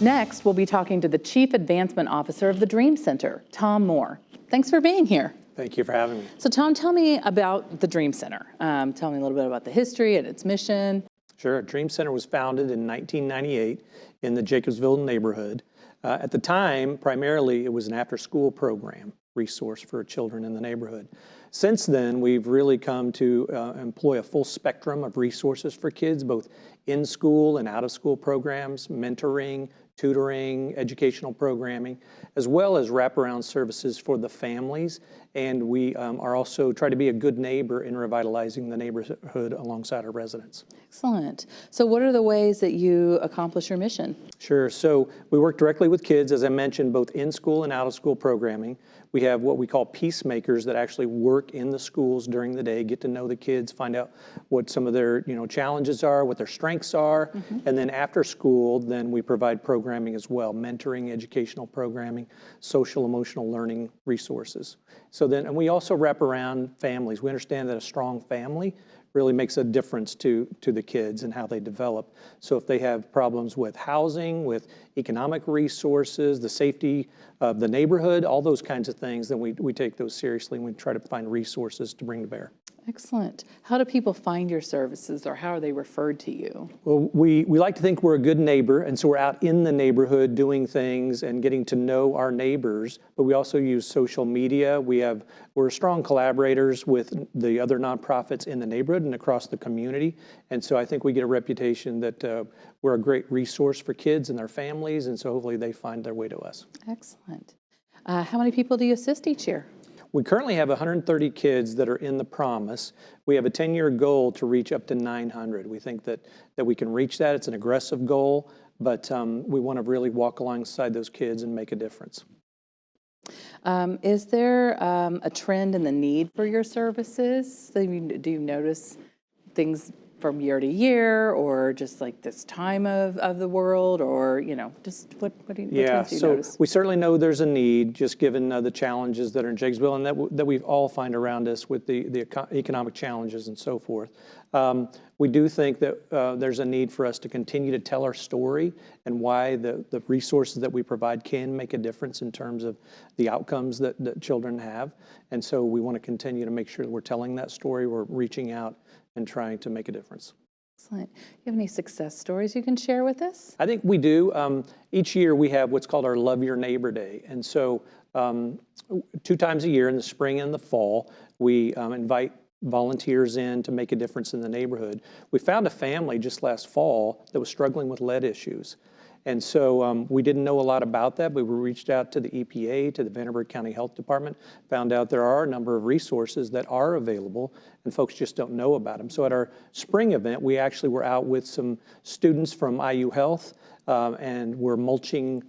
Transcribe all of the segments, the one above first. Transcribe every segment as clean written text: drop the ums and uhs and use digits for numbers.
Next, we'll be talking to the Chief Advancement Officer of the Dream Center, Tom Moore. Thanks for being here. Thank you for having me. So Tom, tell me about the Dream Center. Tell me a little bit about the history and its mission. Sure. Dream Center was founded in 1998 in the Jacobsville neighborhood. At the time, primarily, it was an after-school program resource for children in the neighborhood. Since then, we've really come to employ a full spectrum of resources for kids, both in-school and out-of-school programs, mentoring, tutoring, educational programming, as well as wraparound services for the families. And we are also trying to be a good neighbor in revitalizing the neighborhood alongside our residents. Excellent. So what are the ways that you accomplish your mission? Sure. So we work directly with kids, as I mentioned, both in-school and out-of-school programming. We have what we call peacemakers that actually work in the schools during the day, get to know the kids, find out what some of their challenges are, what their strengths are. And then after school, then we provide programming as well, mentoring, educational programming, social emotional learning resources. So then, and we also wrap around families. We understand that a strong family really makes a difference to the kids and how they develop. So if they have problems with housing, with economic resources, the safety of the neighborhood, all those kinds of things, then we take those seriously and we try to find resources to bring to bear. Excellent. How do people find your services, or how are they referred to you? Well, we like to think we're a good neighbor, and so we're out in the neighborhood doing things and getting to know our neighbors, but we also use social media. We're strong collaborators with the other nonprofits in the neighborhood and across the community, and so I think we get a reputation that we're a great resource for kids and their families, and so hopefully they find their way to us. Excellent. How many people do you assist each year? We currently have 130 kids that are in the Promise. We have a 10-year goal to reach up to 900. We think that we can reach that. It's an aggressive goal, but we want to really walk alongside those kids and make a difference. Is there a trend in the need for your services? Do you notice things from year to year, or just like this time of the world, or just what do you notice? We certainly know there's a need, just given the challenges that are in Jacobsville and that we all find around us with the economic challenges and so forth. We do think that there's a need for us to continue to tell our story and why the resources that we provide can make a difference in terms of the outcomes that children have. And so we want to continue to make sure that we're telling that story, we're reaching out and trying to make a difference. Excellent. Do you have any success stories you can share with us? I think we do. Each year we have what's called our Love Your Neighbor Day. And so 2 times a year, in the spring and the fall, we invite volunteers in to make a difference in the neighborhood. We found a family just last fall that was struggling with lead issues. And so we didn't know a lot about that, but we reached out to the EPA, to the Vanderburgh County Health Department, found out there are a number of resources that are available, and folks just don't know about them. So at our spring event, we actually were out with some students from IU Health, and we're mulching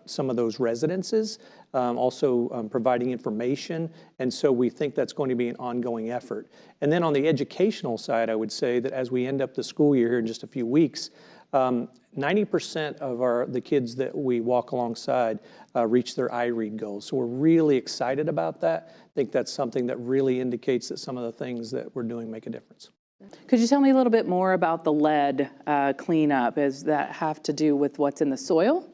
some of those residences, also providing information. And so we think that's going to be an ongoing effort. And then on the educational side, I would say that as we end up the school year here in just a few weeks, 90% of the kids that we walk alongside reach their iRead goals. So we're really excited about that. I think that's something that really indicates that some of the things that we're doing make a difference. Could you tell me a little bit more about the lead cleanup? Does that have to do with what's in the soil?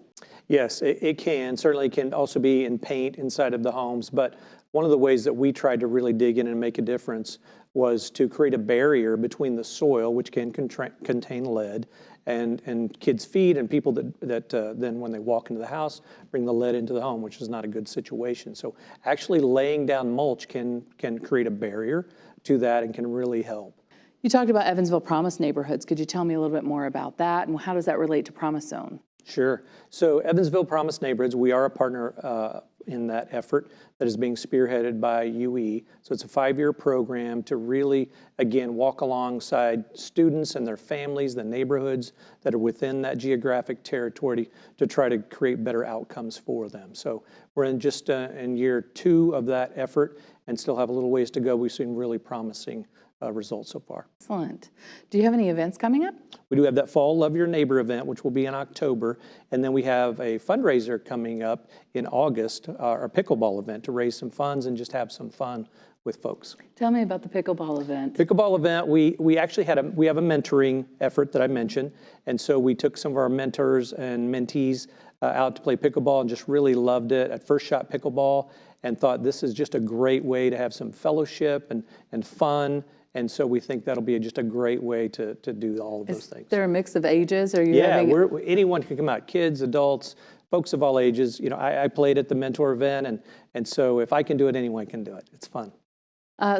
Yes, it can. Certainly it can also be in paint inside of the homes. But one of the ways that we tried to really dig in and make a difference was to create a barrier between the soil, which can contain lead, and kids' feet and people that then when they walk into the house bring the lead into the home, which is not a good situation. So actually laying down mulch can create a barrier to that and can really help. You talked about Evansville Promise neighborhoods. Could you tell me a little bit more about that, and how does that relate to Promise Zone? Sure. So Evansville Promise Neighborhoods, we are a partner in that effort that is being spearheaded by UE. So it's a 5-year program to really, again, walk alongside students and their families, the neighborhoods that are within that geographic territory to try to create better outcomes for them. So we're in year 2 of that effort and still have a little ways to go. We've seen really promising results so far. Excellent. Do you have any events coming up? We do have that Fall Love Your Neighbor event, which will be in October. And then we have a fundraiser coming up in August, our pickleball event, to raise some funds and just have some fun with folks. Tell me about the pickleball event. Pickleball event, we actually we have a mentoring effort that I mentioned, and so we took some of our mentors and mentees out to play pickleball and just really loved it at First Shot Pickleball and thought this is just a great way to have some fellowship and fun, and so we think that'll be just a great way to do all of those things. Is there a mix of ages? Or Yeah, anyone can come out, kids, adults, folks of all ages. You know, I played at the mentor event, and so if I can do it, anyone can do it. It's fun.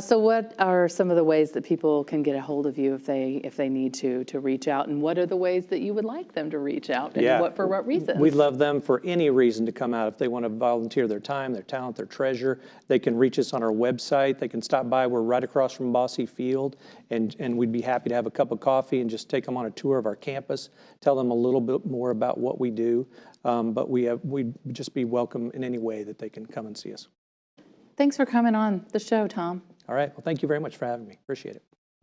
So what are some of the ways that people can get a hold of you if they need to reach out? And what are the ways that you would like them to reach out? And for what reasons? We'd love them for any reason to come out. If they want to volunteer their time, their talent, their treasure, they can reach us on our website. They can stop by. We're right across from Bosse Field, and we'd be happy to have a cup of coffee and just take them on a tour of our campus, tell them a little bit more about what we do. But we'd just be welcome in any way that they can come and see us. Thanks for coming on the show, Tom. All right. Well, thank you very much for having me. Appreciate it.